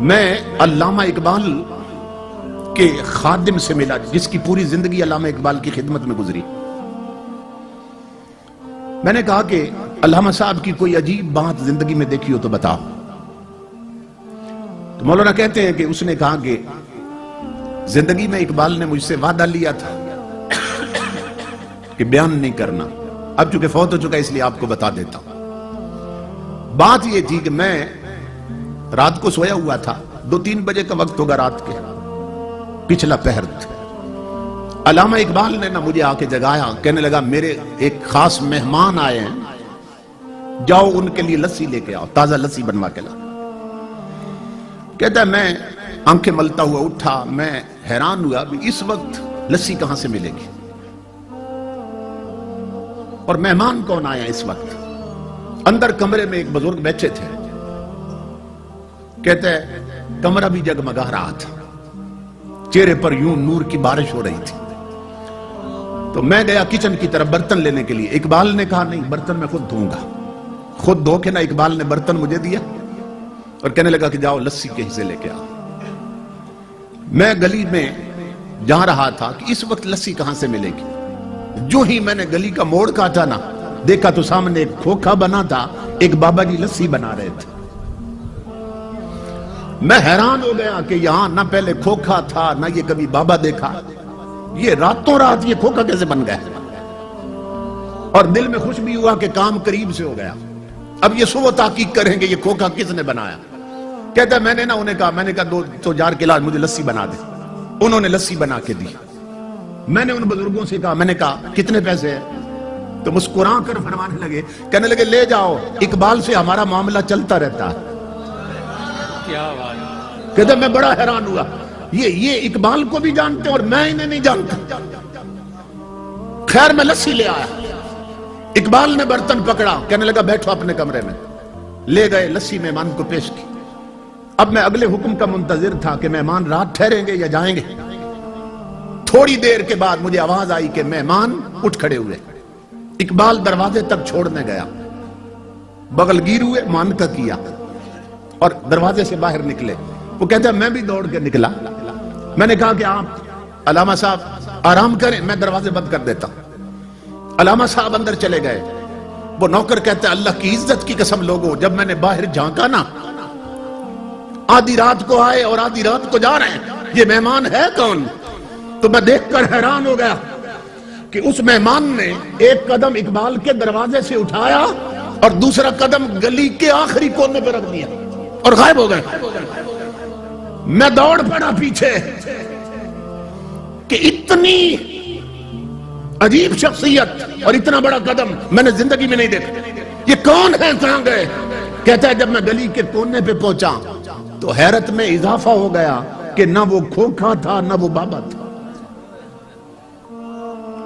میں علامہ اقبال کے خادم سے ملا جس کی پوری زندگی علامہ اقبال کی خدمت میں گزری۔ میں نے کہا کہ علامہ صاحب کی کوئی عجیب بات زندگی میں دیکھی ہو تو بتاؤ۔ تو مولانا کہتے ہیں کہ اس نے کہا کہ زندگی میں اقبال نے مجھ سے وعدہ لیا تھا کہ بیان نہیں کرنا، اب چونکہ فوت ہو چکا اس لیے آپ کو بتا دیتا ہوں۔ بات یہ تھی کہ میں رات کو سویا ہوا تھا، 2-3 بجے کا وقت ہوگا رات کے، پچھلا پہر تھا۔ علامہ اقبال نے نہ مجھے آ کے جگایا، کہنے لگا میرے ایک خاص مہمان آئے ہیں، جاؤ ان کے لیے لسی لے کے آؤ، تازہ لسی بنوا کے لا۔ کہتا ہے میں آنکھیں ملتا ہوا اٹھا، میں حیران ہوا بھی اس وقت لسی کہاں سے ملے گی، اور مہمان کون آیا اس وقت؟ اندر کمرے میں ایک بزرگ بیٹھے تھے، کہتے ہیں کمرہ بھی جگمگا رہا تھا، چہرے پر یوں نور کی بارش ہو رہی تھی۔ تو میں گیا کچن کی طرف برتن لینے کے لیے، اقبال نے کہا نہیں برتن میں خود دھوں گا، خود دھو کے نہ اقبال نے برتن مجھے دیا اور کہنے لگا کہ جاؤ لسی کے حصے لے کے آؤ۔ میں گلی میں جا رہا تھا کہ اس وقت لسی کہاں سے ملے گی، جو ہی میں نے گلی کا موڑ کاٹا نا، دیکھا تو سامنے ایک کھوکھا بنا تھا، ایک بابا جی لسی بنا رہے تھے۔ میں حیران ہو گیا کہ یہاں نہ پہلے کھوکھا تھا نہ یہ کبھی بابا دیکھا، یہ راتوں رات یہ کھوکھا کیسے بن گیا؟ اور دل میں خوش بھی ہوا کہ کام قریب سے ہو گیا۔ اب یہ سو تحقیق کریں گے یہ کھوکھا کس نے بنایا۔ کہتا ہے میں نے کہا 2 جار کے علاج مجھے لسی بنا دے۔ انہوں نے لسی بنا کے دی۔ میں نے ان بزرگوں سے کہا، میں نے کہا کتنے پیسے ہیں؟ تو مسکرا کر فرمانے لگے، کہنے لگے لے جاؤ، اقبال سے ہمارا معاملہ چلتا رہتا ہے۔ کہتا میں بڑا حیران ہوا، یہ اقبال کو بھی جانتے اور میں انہیں نہیں جانتا۔ خیر میں لسی لے آیا، اقبال نے برتن پکڑا، کہنے لگا بیٹھو اپنے کمرے میں۔ لے گئے، لسی مہمان کو پیش کی۔ اب میں اگلے حکم کا منتظر تھا کہ مہمان رات ٹھہریں گے یا جائیں گے۔ تھوڑی دیر کے بعد مجھے آواز آئی کہ مہمان اٹھ کھڑے ہوئے۔ اقبال دروازے تک چھوڑنے گیا، بغل گیر ہوئے، مانکا کیا اور دروازے سے باہر نکلے۔ وہ کہتا ہے میں بھی دوڑ کے نکلا۔ میں نے کہا کہ آپ علامہ صاحب آرام کریں، میں دروازے بند کر دیتا ہوں۔ علامہ صاحب اندر چلے گئے۔ وہ نوکر کہتا ہے اللہ کی عزت کی قسم لوگوں، جب میں نے باہر جھانکا نا، آدھی رات کو آئے اور آدھی رات کو جا رہے ہیں، یہ مہمان ہے کون؟ تو میں دیکھ کر حیران ہو گیا کہ اس مہمان نے ایک قدم اقبال کے دروازے سے اٹھایا اور دوسرا قدم گلی کے آخری کونے پہ رکھ دیا اور غائب ہو گئے۔ میں دوڑ پڑا پیچھے کہ اتنی عجیب شخصیت اور اتنا بڑا قدم میں نے زندگی میں نہیں دیکھا۔ یہ کون ہے، کہاں گئے؟ کہتا ہے جب میں گلی کے کونے پہ پہنچا تو حیرت میں اضافہ ہو گیا کہ نہ وہ کھوکھا تھا نہ وہ بابا تھا،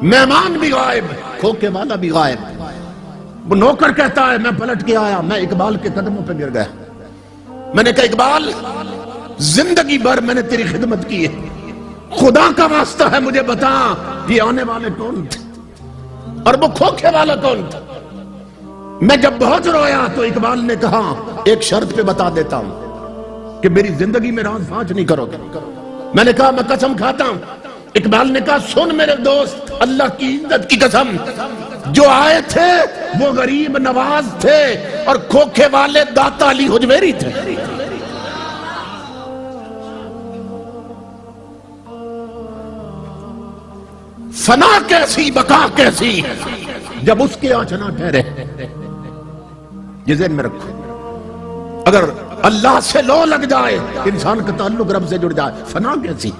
مہمان بھی غائب، کھوکھے والا بھی غائب۔ وہ نوکر کہتا ہے میں پلٹ کے آیا، میں اقبال کے قدموں پہ گر گیا۔ میں نے کہا اقبال زندگی بھر میں نے تیری خدمت کی ہے، خدا کا واسطہ ہے مجھے بتا یہ آنے والے کون تھے اور وہ کھوکھے والا کون تھا؟ میں جب بہت رویا تو اقبال نے کہا ایک شرط پہ بتا دیتا ہوں کہ میری زندگی میں راز فاش نہیں کرو گے۔ میں نے کہا میں قسم کھاتا ہوں۔ اقبال نے کہا سن میرے دوست، اللہ کی عزت کی قسم، جو آئے تھے وہ غریب نواز تھے اور کھوکھے والے داتا علی حجویری تھے۔ فنا کیسی بقا کیسی جب اس کے آنچ نہ ٹھہرے۔ یہ ذہن میں رکھو، اگر اللہ سے لو لگ جائے انسان کا تعلق رب سے جڑ جائے، فنا کیسی۔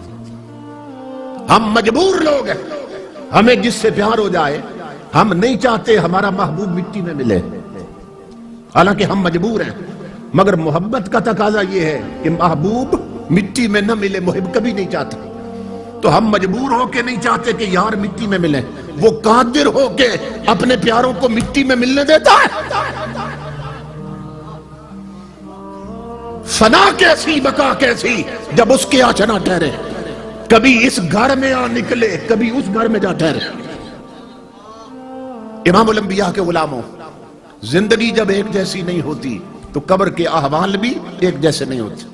ہم مجبور لوگ ہیں، ہمیں جس سے پیار ہو جائے، ہم نہیں چاہتے ہمارا محبوب مٹی میں ملے، حالانکہ ہم مجبور ہیں، مگر محبت کا تقاضا یہ ہے کہ محبوب مٹی میں نہ ملے، محب کبھی نہیں چاہتا۔ تو ہم مجبور ہو کے نہیں چاہتے کہ یار مٹی میں ملے، وہ قادر ہو کے اپنے پیاروں کو مٹی میں ملنے دیتا ہے۔ فنا کیسی بقا کیسی جب اس کے آنچ نہ ٹھہرے، کبھی اس گھر میں آ نکلے کبھی اس گھر میں جا ٹھہرے۔ امام الانبیاء کے غلاموں، زندگی جب ایک جیسی نہیں ہوتی تو قبر کے احوال بھی ایک جیسے نہیں ہوتے.